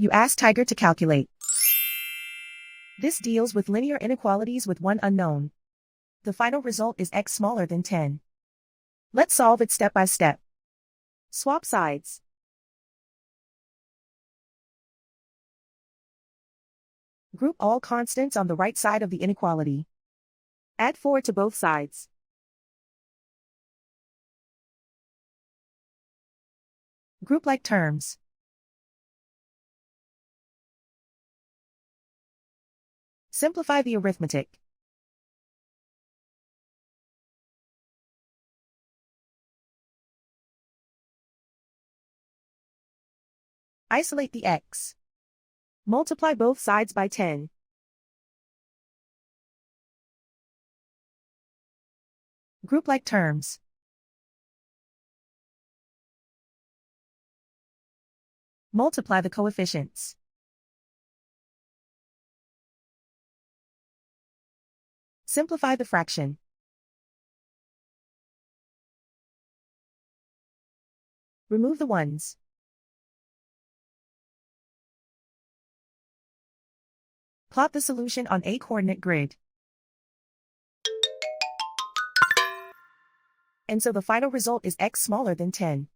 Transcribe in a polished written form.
You ask Tiger to calculate. This deals with linear inequalities with one unknown. The final result is x smaller than 10. Let's solve it step by step. Swap sides. Group all constants on the right side of the inequality. Add 4 to both sides. Group like terms. Simplify the arithmetic. Isolate the x. Multiply both sides by 10. Group like terms. Multiply the coefficients. Simplify the fraction. Remove the ones. Plot the solution on a coordinate grid. And so the final result is x smaller than 10.